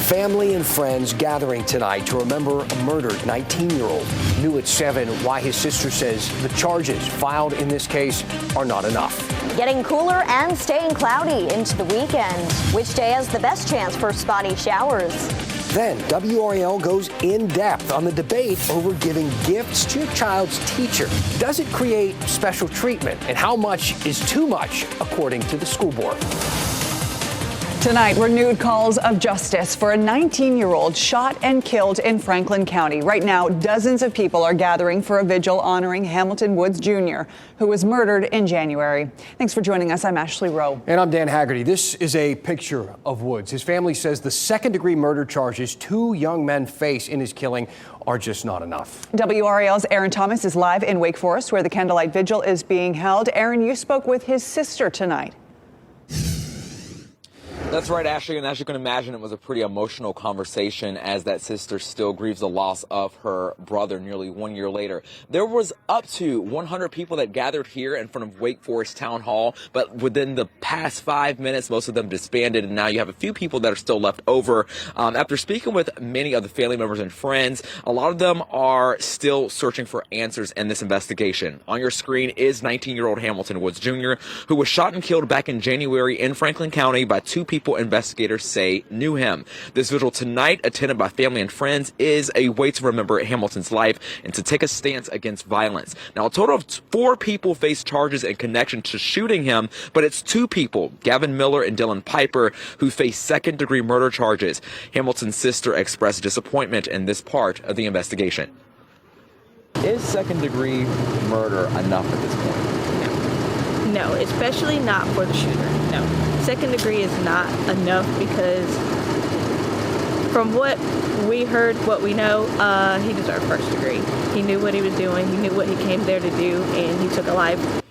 Family and friends gathering tonight to remember a murdered 19-year-old. New at 7, why his sister says the charges filed in this case are not enough. Getting cooler and staying cloudy into the weekend. Which day has the best chance for spotty showers? Then WRAL goes in depth on the debate over giving gifts to your child's teacher. Does it create special treatment? And how much is too much, according to the school board? Tonight, renewed calls of justice for a 19-year-old shot and killed in Franklin County. Right now, dozens of people are gathering for a vigil honoring Hamilton Woods Jr., who was murdered in January. Thanks for joining us. I'm Ashley Rowe. And I'm Dan Haggerty. This is a picture of Woods. His family says the second-degree murder charges 2 young men face in his killing are just not enough. WRAL's Aaron Thomas is live in Wake Forest, where the candlelight vigil is being held. Aaron, you spoke with his sister tonight. That's right, Ashley, and as you can imagine, it was a pretty emotional conversation as that sister still grieves the loss of her brother nearly 1 year later. There was up to 100 people that gathered here in front of Wake Forest Town Hall, but within the past 5 minutes, most of them disbanded, and now you have a few people that are still left over. After speaking with many of the family members and friends, a lot of them are still searching for answers in this investigation. On your screen is 19-year-old Hamilton Woods Jr., who was shot and killed back in January in Franklin County by 2 people investigators say knew him. This vigil tonight, attended by family and friends, is a way to remember Hamilton's life and to take a stance against violence. Now, a total of 4 people face charges in connection to shooting him, but it's 2 people, Gavin Miller and Dylan Piper, who face second-degree murder charges. Hamilton's sister expressed disappointment in this part of the investigation. Is second-degree murder enough at this point? No, especially not for the shooter. No. Second degree is not enough because from what we heard, what we know, he deserved first degree. He knew what he was doing. He knew what he came there to do, and he took a life.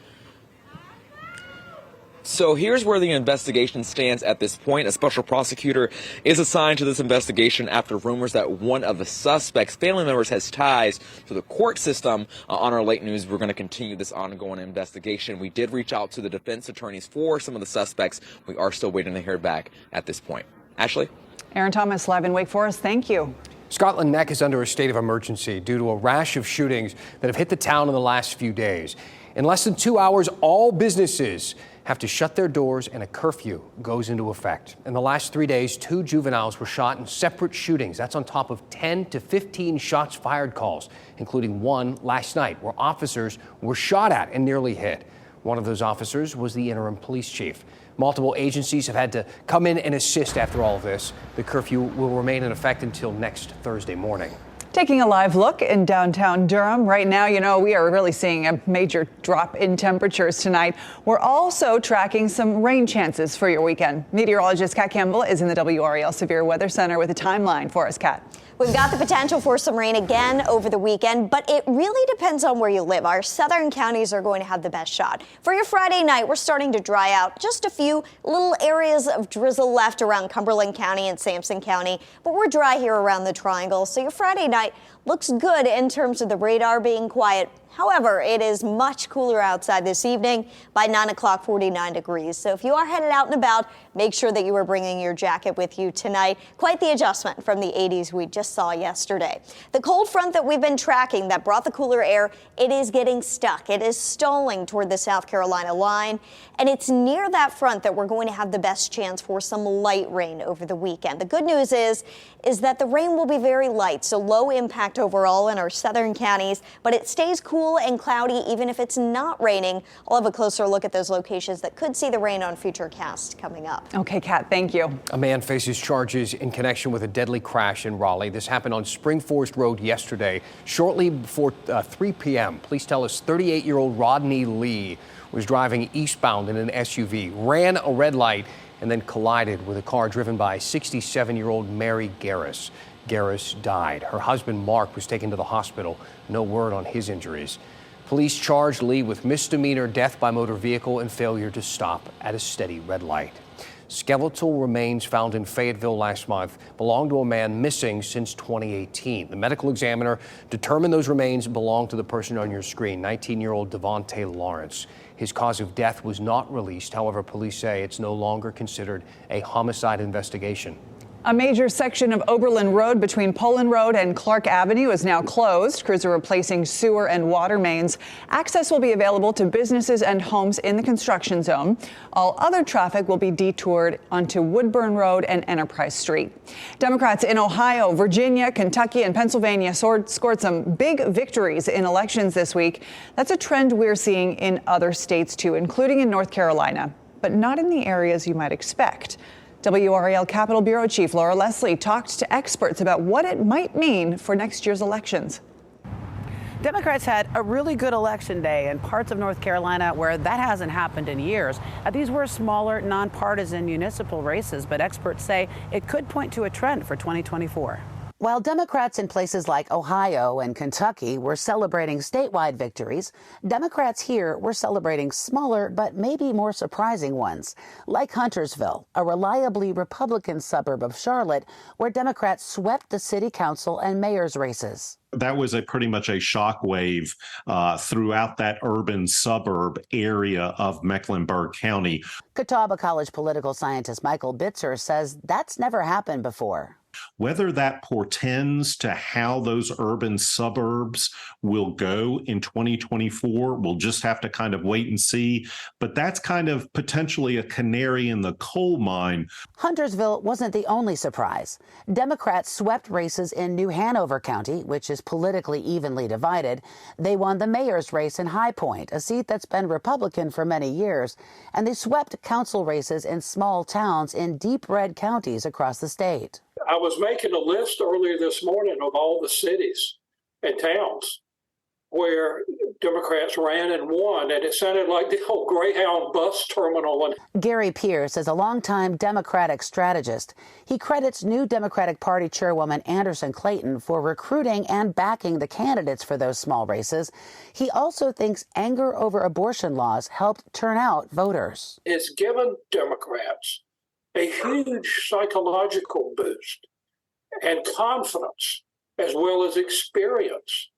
So here's where the investigation stands at this point. A special prosecutor is assigned to this investigation after rumors that one of the suspects' family members has ties to the court system. On our late news, we're going to continue this ongoing investigation. We did reach out to the defense attorneys for some of the suspects. We are still waiting to hear back at this point. Ashley? Aaron Thomas, live in Wake Forest. Thank you. Scotland Neck is under a state of emergency due to a rash of shootings that have hit the town in the last few days. In less than 2 hours, all businesses have to shut their doors and a curfew goes into effect. In the last 3 days, 2 juveniles were shot in separate shootings. That's on top of 10 to 15 shots fired calls, including one last night where officers were shot at and nearly hit. One of those officers was the interim police chief. Multiple agencies have had to come in and assist after all of this. The curfew will remain in effect until next Thursday morning. Taking a live look in downtown Durham. Right now, you know, we are really seeing a major drop in temperatures tonight. We're also tracking some rain chances for your weekend. Meteorologist Kat Campbell is in the WRAL Severe Weather Center with a timeline for us, Kat. We've got the potential for some rain again over the weekend, but it really depends on where you live. Our southern counties are going to have the best shot. For your Friday night, we're starting to dry out. Just a few little areas of drizzle left around Cumberland County and Sampson County, but we're dry here around the Triangle. So your Friday night looks good in terms of the radar being quiet. However, it is much cooler outside this evening. By 9 o'clock, 49 degrees. So if you are headed out and about, make sure that you are bringing your jacket with you tonight. Quite the adjustment from the 80s we just saw yesterday. The cold front that we've been tracking that brought the cooler air, it is getting stuck. It is stalling toward the South Carolina line. And it's near that front that we're going to have the best chance for some light rain over the weekend. The good news is that the rain will be very light, so low impact overall in our southern counties, but it stays cool and cloudy even if it's not raining. I'll have a closer look at those locations that could see the rain on future casts coming up. Okay, Kat, thank you. A man faces charges in connection with a deadly crash in Raleigh. This happened on Spring Forest Road yesterday, shortly before 3 p.m. Police tell us 38-year-old Rodney Lee was driving eastbound in an SUV, ran a red light, and then collided with a car driven by 67-year-old Mary Garris. Garris died. Her husband, Mark, was taken to the hospital. No word on his injuries. Police charged Lee with misdemeanor death by motor vehicle and failure to stop at a steady red light. Skeletal remains found in Fayetteville last month belong to a man missing since 2018. The medical examiner determined those remains belong to the person on your screen, 19-year-old Devontae Lawrence. His cause of death was not released. However, police say it's no longer considered a homicide investigation. A major section of Oberlin Road between Poland Road and Clark Avenue is now closed. Crews are replacing sewer and water mains. Access will be available to businesses and homes in the construction zone. All other traffic will be detoured onto Woodburn Road and Enterprise Street. Democrats in Ohio, Virginia, Kentucky, and Pennsylvania scored some big victories in elections this week. That's a trend we're seeing in other states, too, including in North Carolina, but not in the areas you might expect. WRAL Capitol Bureau Chief Laura Leslie talked to experts about what it might mean for next year's elections. Democrats had a really good election day in parts of North Carolina where that hasn't happened in years. These were smaller, nonpartisan municipal races, but experts say it could point to a trend for 2024. While Democrats in places like Ohio and Kentucky were celebrating statewide victories, Democrats here were celebrating smaller but maybe more surprising ones, like Huntersville, a reliably Republican suburb of Charlotte, where Democrats swept the city council and mayor's races. That was pretty much a shockwave throughout that urban suburb area of Mecklenburg County. Catawba College political scientist Michael Bitzer says that's never happened before. Whether that portends to how those urban suburbs will go in 2024, we'll just have to kind of wait and see. But that's kind of potentially a canary in the coal mine. Huntersville wasn't the only surprise. Democrats swept races in New Hanover County, which is politically evenly divided. They won the mayor's race in High Point, a seat that's been Republican for many years. And they swept council races in small towns in deep red counties across the state. I was making a list earlier this morning of all the cities and towns where Democrats ran and won, and it sounded like the old Greyhound bus terminal. Gary Pierce is a longtime Democratic strategist. He credits new Democratic Party Chairwoman Anderson Clayton for recruiting and backing the candidates for those small races. He also thinks anger over abortion laws helped turn out voters. It's given Democrats a huge psychological boost and confidence as well as experience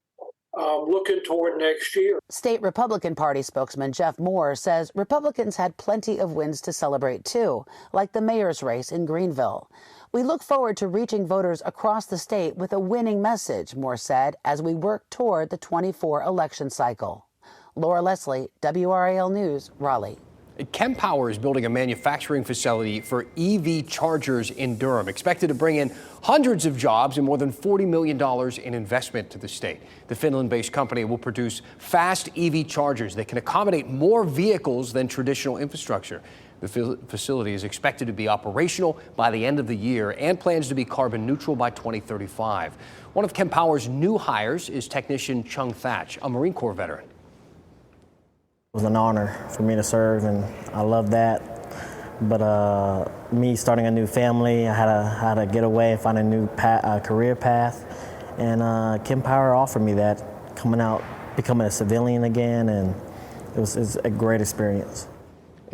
looking toward next year. State Republican Party spokesman Jeff Moore says Republicans had plenty of wins to celebrate, too, like the mayor's race in Greenville. We look forward to reaching voters across the state with a winning message, Moore said, as we work toward the 24 election cycle. Laura Leslie, WRAL News, Raleigh. Kempower is building a manufacturing facility for EV chargers in Durham, expected to bring in hundreds of jobs and more than $40 million in investment to the state. The Finland-based company will produce fast EV chargers that can accommodate more vehicles than traditional infrastructure. The facility is expected to be operational by the end of the year and plans to be carbon neutral by 2035. One of Kempower's new hires is technician Chung Thatch, a Marine Corps veteran. It was an honor for me to serve, and I love that. But me starting a new family, I had to get away and find a new career path. And Kempower offered me that, coming out, becoming a civilian again, and it's a great experience.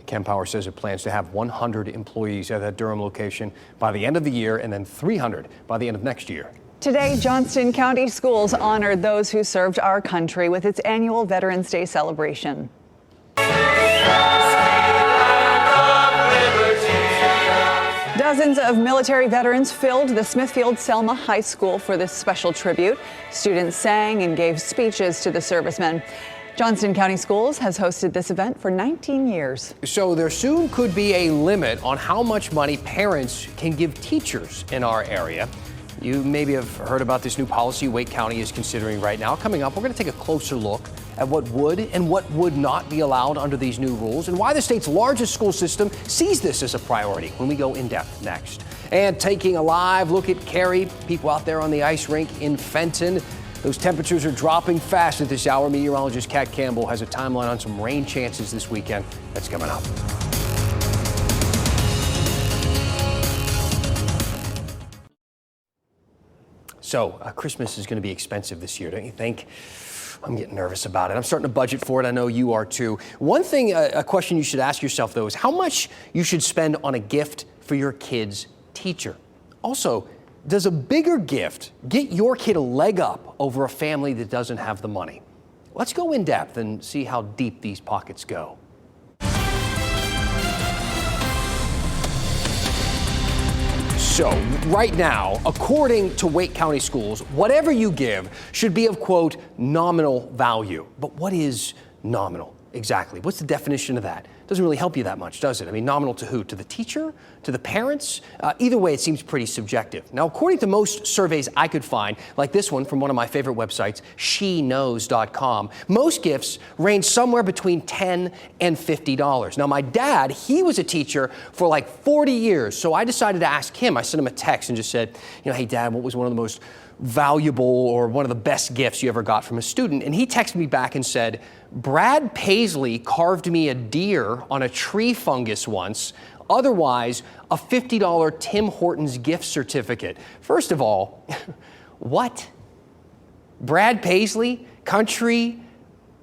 Kempower says it plans to have 100 employees at that Durham location by the end of the year and then 300 by the end of next year. Today, Johnston County Schools honored those who served our country with its annual Veterans Day celebration. Dozens of military veterans filled the Smithfield-Selma High School for this special tribute. Students sang and gave speeches to the servicemen. Johnston County Schools has hosted this event for 19 years. So there soon could be a limit on how much money parents can give teachers in our area. You maybe have heard about this new policy Wake County is considering right now. Coming up, we're going to take a closer look at what would and what would not be allowed under these new rules and why the state's largest school system sees this as a priority when we go in depth next. And taking a live look at Cary, people out there on the ice rink in Fenton. Those temperatures are dropping fast at this hour. Meteorologist Kat Campbell has a timeline on some rain chances this weekend. That's coming up. So Christmas is going to be expensive this year, don't you think? I'm getting nervous about it. I'm starting to budget for it. I know you are too. One thing, a question you should ask yourself, though, is how much you should spend on a gift for your kid's teacher. Also, does a bigger gift get your kid a leg up over a family that doesn't have the money? Let's go in depth and see how deep these pockets go. So, right now, according to Wake County Schools, whatever you give should be of, quote, nominal value. But what is nominal exactly? What's the definition of that? Doesn't really help you that much, does it? I mean, nominal to who? To the teacher? To the parents? Either way, it seems pretty subjective. Now, according to most surveys I could find, like this one from one of my favorite websites, sheknows.com, most gifts range somewhere between $10 and $50. Now, my dad, he was a teacher for like 40 years, so I decided to ask him. I sent him a text and just said, hey, Dad, what was one of the most valuable or one of the best gifts you ever got from a student? And he texted me back and said, Brad Paisley carved me a deer on a tree fungus once. Otherwise, a $50 Tim Hortons gift certificate. First of all, what? Brad Paisley, country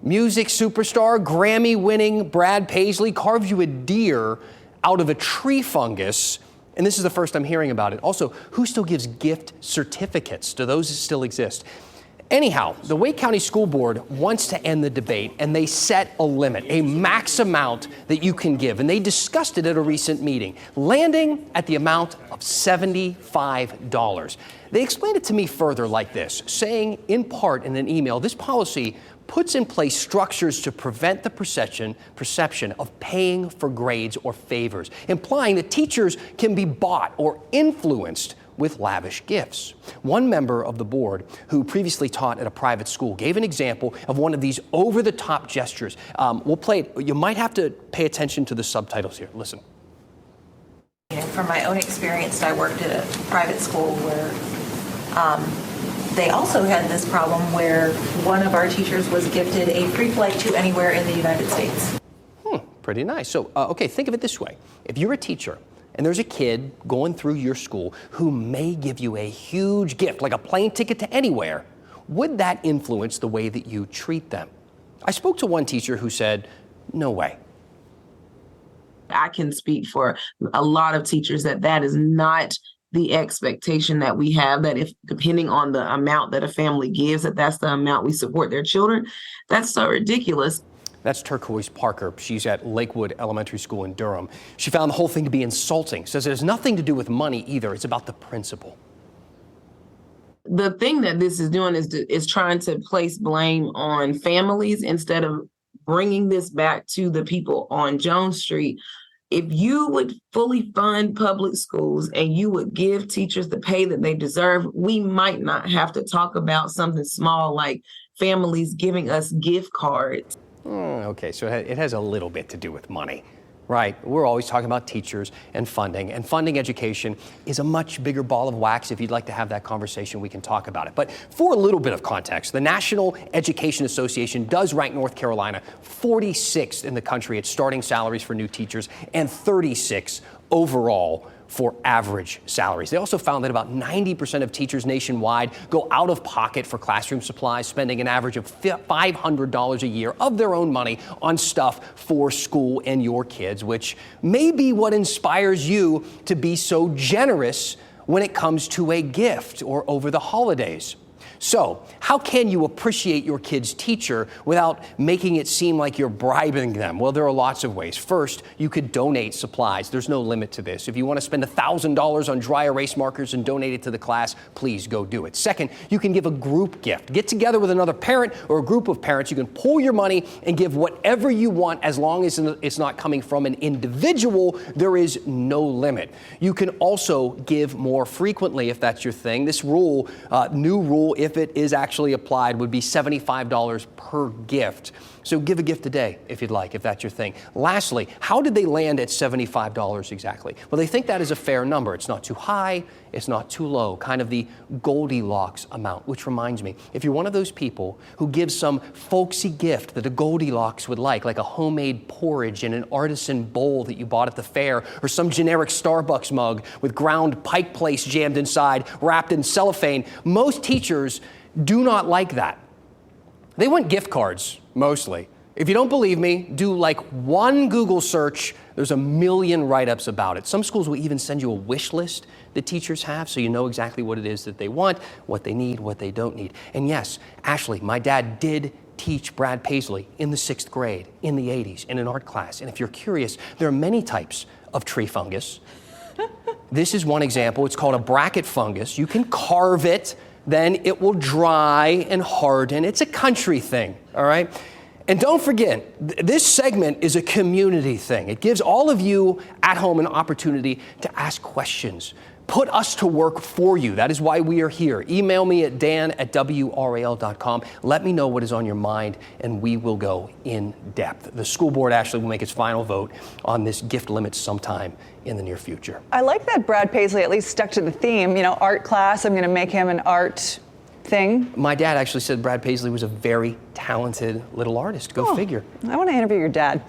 music superstar, Grammy-winning Brad Paisley carved you a deer out of a tree fungus. And this is the first I'm hearing about it. Also, who still gives gift certificates? Do those still exist? Anyhow, the Wake County School Board wants to end the debate, and they set a limit, a max amount that you can give. And they discussed it at a recent meeting, landing at the amount of $75. They explained it to me further like this, saying in part in an email, this policy puts in place structures to prevent the perception of paying for grades or favors, implying that teachers can be bought or influenced with lavish gifts. One member of the board who previously taught at a private school gave an example of one of these over-the-top gestures. We'll play it. You might have to pay attention to the subtitles here. Listen. From my own experience, I worked at a private school where they also had this problem where one of our teachers was gifted a free flight to anywhere in the United States. Pretty nice. So, okay, think of it this way. If you're a teacher and there's a kid going through your school who may give you a huge gift, like a plane ticket to anywhere, would that influence the way that you treat them? I spoke to one teacher who said, no way. I can speak for a lot of teachers that is not the expectation that we have, that if depending on the amount that a family gives, that's the amount we support their children. That's so ridiculous. That's Turquoise Parker. She's at Lakewood Elementary School in Durham. She found the whole thing to be insulting. Says it has nothing to do with money either. It's about the principle. The thing that this is doing is trying to place blame on families instead of bringing this back to the people on Jones Street. If you would fully fund public schools and you would give teachers the pay that they deserve, we might not have to talk about something small like families giving us gift cards. Okay, so it has a little bit to do with money, right? We're always talking about teachers and funding education is a much bigger ball of wax. If you'd like to have that conversation, we can talk about it. But for a little bit of context, the National Education Association does rank North Carolina 46th in the country at starting salaries for new teachers and 36th overall for average salaries. They also found that about 90% of teachers nationwide go out of pocket for classroom supplies, spending an average of $500 a year of their own money on stuff for school and your kids, which may be what inspires you to be so generous when it comes to a gift or over the holidays. So, how can you appreciate your kid's teacher without making it seem like you're bribing them? Well, there are lots of ways. First, you could donate supplies. There's no limit to this. If you want to spend $1,000 on dry erase markers and donate it to the class, please go do it. Second, you can give a group gift. Get together with another parent or a group of parents. You can pool your money and give whatever you want as long as it's not coming from an individual. There is no limit. You can also give more frequently if that's your thing. This rule, new rule, if it is actually applied, would be $75 per gift. So give a gift a day if you'd like, if that's your thing. Lastly, how did they land at $75 exactly? Well, they think that is a fair number. It's not too high, it's not too low, kind of the Goldilocks amount, which reminds me, if you're one of those people who gives some folksy gift that a Goldilocks would like a homemade porridge in an artisan bowl that you bought at the fair, or some generic Starbucks mug with ground Pike Place jammed inside, wrapped in cellophane, most teachers do not like that. They want gift cards, mostly. If you don't believe me, do one Google search. There's a million write-ups about it. Some schools will even send you a wish list that teachers have so you know exactly what it is that they want, what they need, what they don't need. And yes, Ashley, my dad did teach Brad Paisley in the 6th grade in the 80s in an art class. And if you're curious, there are many types of tree fungus. This is one example. It's called a bracket fungus. You can carve it, then it will dry and harden. It's a country thing, all right? And don't forget, this segment is a community thing. It gives all of you at home an opportunity to ask questions. Put us to work for you. That is why we are here. Email me at dan@wral.com. Let me know what is on your mind, and we will go in depth. The school board actually will make its final vote on this gift limit sometime in the near future. I like that Brad Paisley at least stuck to the theme. You know, art class, I'm going to make him an art thing. My dad actually said Brad Paisley was a very talented little artist. Go figure. I want to interview your dad.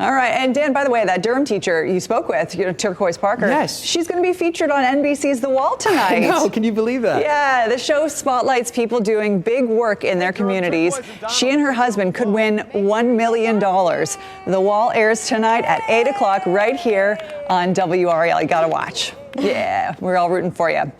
All right. And Dan, by the way, that Durham teacher you spoke with, Turquoise Parker. Yes. She's going to be featured on NBC's The Wall tonight. No, can you believe that? Yeah, the show spotlights people doing big work in their communities. She and her husband could win $1 million. The Wall airs tonight at 8 o'clock right here on WRAL. You got to watch. Yeah, we're all rooting for you.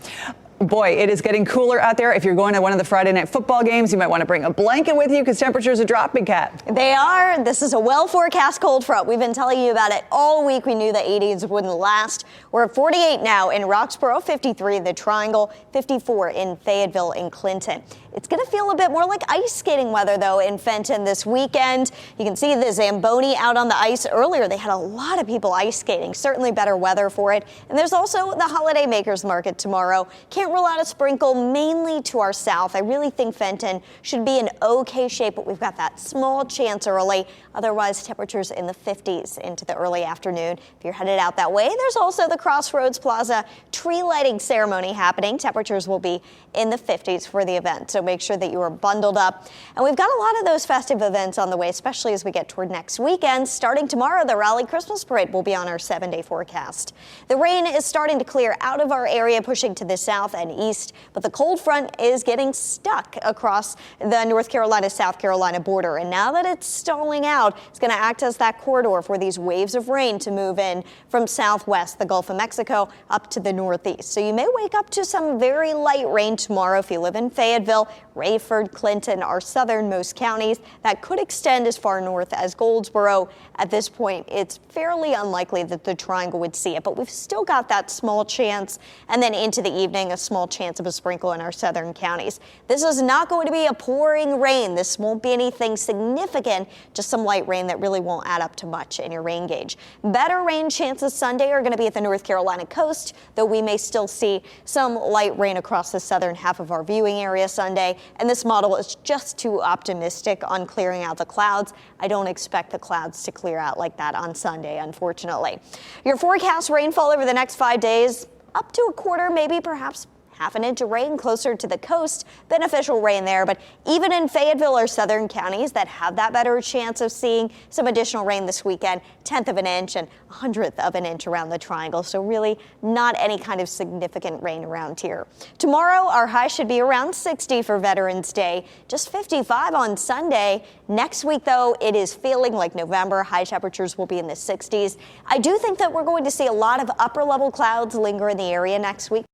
Boy, it is getting cooler out there. If you're going to one of the Friday night football games, you might want to bring a blanket with you because temperatures are dropping, Kat. They are. This is a well-forecast cold front. We've been telling you about it all week. We knew the 80s wouldn't last. We're at 48 now in Roxborough, 53 in the Triangle, 54 in Fayetteville and Clinton. It's going to feel a bit more like ice skating weather, though, in Fenton this weekend. You can see the Zamboni out on the ice earlier. They had a lot of people ice skating. Certainly better weather for it. And there's also the Holiday Makers Market tomorrow. Can't rule out a sprinkle mainly to our south. I really think Fenton should be in okay shape, but we've got that small chance early. Otherwise, temperatures in the 50s into the early afternoon. If you're headed out that way, there's also the Crossroads Plaza tree lighting ceremony happening. Temperatures will be in the 50s for the event, so make sure that you are bundled up. And we've got a lot of those festive events on the way, especially as we get toward next weekend. Starting tomorrow, the Raleigh Christmas Parade will be on our 7-day forecast. The rain is starting to clear out of our area, pushing to the south and east, but the cold front is getting stuck across the North Carolina-South Carolina border. And now that it's stalling out, it's going to act as that corridor for these waves of rain to move in from southwest, the Gulf of Mexico, up to the northeast. So you may wake up to some very light rain tomorrow if you live in Fayetteville. Rayford, Clinton are southernmost counties. That could extend as far north as Goldsboro. At this point, it's fairly unlikely that the Triangle would see it, but we've still got that small chance. And then into the evening, a small chance of a sprinkle in our southern counties. This is not going to be a pouring rain. This won't be anything significant, just some light rain that really won't add up to much in your rain gauge. Better rain chances Sunday are going to be at the North Carolina coast, though we may still see some light rain across the southern half of our viewing area Sunday. And this model is just too optimistic on clearing out the clouds. I don't expect the clouds to clear out like that on Sunday, unfortunately. Your forecast rainfall over the next 5 days, up to a quarter, maybe perhaps half an inch of rain closer to the coast. Beneficial rain there, but even in Fayetteville or southern counties that have that better chance of seeing some additional rain this weekend, 1/10 of an inch and 100th of an inch around the Triangle. So really not any kind of significant rain around here. Tomorrow, our high should be around 60 for Veterans Day, just 55 on Sunday. Next week, though, it is feeling like November. High temperatures will be in the 60s. I do think that we're going to see a lot of upper level clouds linger in the area next week.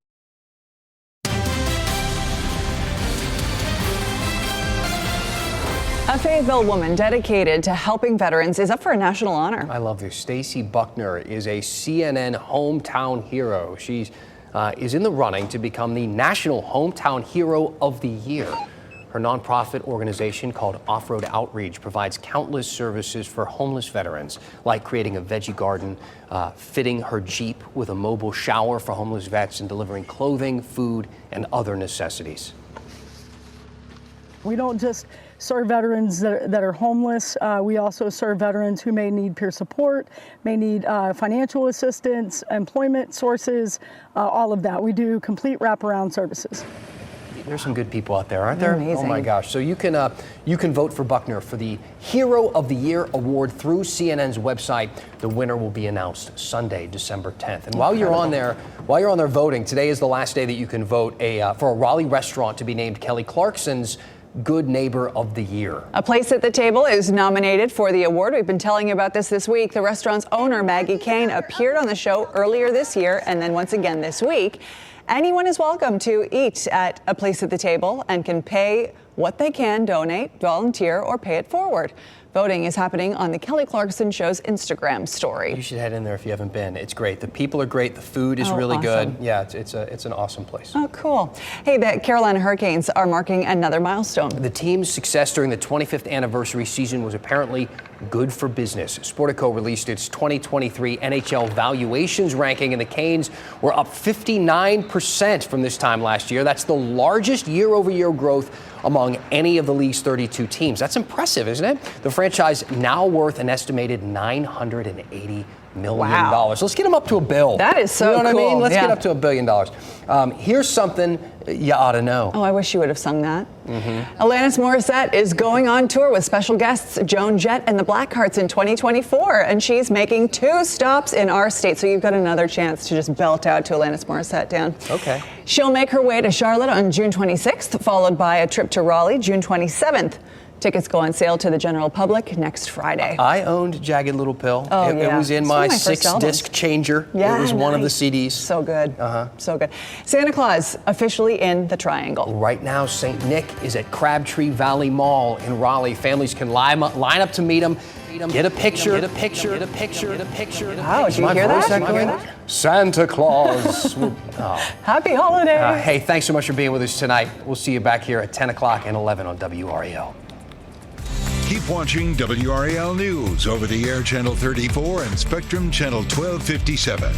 A Fayetteville woman dedicated to helping veterans is up for a national honor. I love this. Stacey Buckner is a CNN hometown hero. She is in the running to become the National Hometown Hero of the Year. Her nonprofit organization called Off-Road Outreach provides countless services for homeless veterans, like creating a veggie garden, fitting her Jeep with a mobile shower for homeless vets, and delivering clothing, food, and other necessities. We don't just serve veterans that are homeless. We also serve veterans who may need peer support, may need financial assistance, employment sources, all of that. We do complete wraparound services. There's some good people out there, aren't there? Amazing. Oh my gosh. So you can vote for Buckner for the Hero of the Year award through CNN's website. The winner will be announced Sunday, December 10th. And while you're on there voting, today is the last day that you can vote for a Raleigh restaurant to be named Kelly Clarkson's Good Neighbor of the Year. A place at the table is nominated for the award. We've been telling you about this week. The restaurant's owner, Maggie Kane, appeared on the show earlier this year and then once again this week. Anyone is welcome to eat at a place at the table and can pay what they can, donate, volunteer, or pay it forward. Voting is happening on the Kelly Clarkson Show's Instagram story. You should head in there if you haven't been. It's great. The people are great. The food is really awesome. good. Yeah, it's an awesome place. Oh, cool. Hey, the Carolina Hurricanes are marking another milestone. The team's success during the 25th anniversary season was apparently good for business. Sportico released its 2023 NHL valuations ranking, and the Canes were up 59% from this time last year. That's the largest year-over-year growth among any of the league's 32 teams. That's impressive, isn't it? The franchise now worth an estimated $980 million. Wow. Let's get them up to $1 billion. That is so cool. You know what I mean? Let's get Yeah. up to $1 billion. Here's something you ought to know. Oh, I wish you would have sung that. Alanis Morissette is going on tour with special guests Joan Jett and the Blackhearts in 2024, and she's making 2 stops in our state. So you've got another chance to just belt out to Alanis Morissette, Dan. Okay. She'll make her way to Charlotte on June 26th, followed by a trip to Raleigh June 27th. Tickets go on sale to the general public next Friday. I owned Jagged Little Pill. Oh, It yeah. was in It's one my of my first 6-disc changer. Yeah, It was one of the nice. CDs. So good. So good. Santa Claus officially in the Triangle. Right now, St. Nick is at Crabtree Valley Mall in Raleigh. Families can line up to meet him. Get a picture. Wow, did you hear that? Santa Claus. Oh. Happy holidays. Hey, thanks so much for being with us tonight. We'll see you back here at 10 o'clock and 11 on WRAL. Keep watching WRAL News over the air Channel 34 and Spectrum Channel 1257.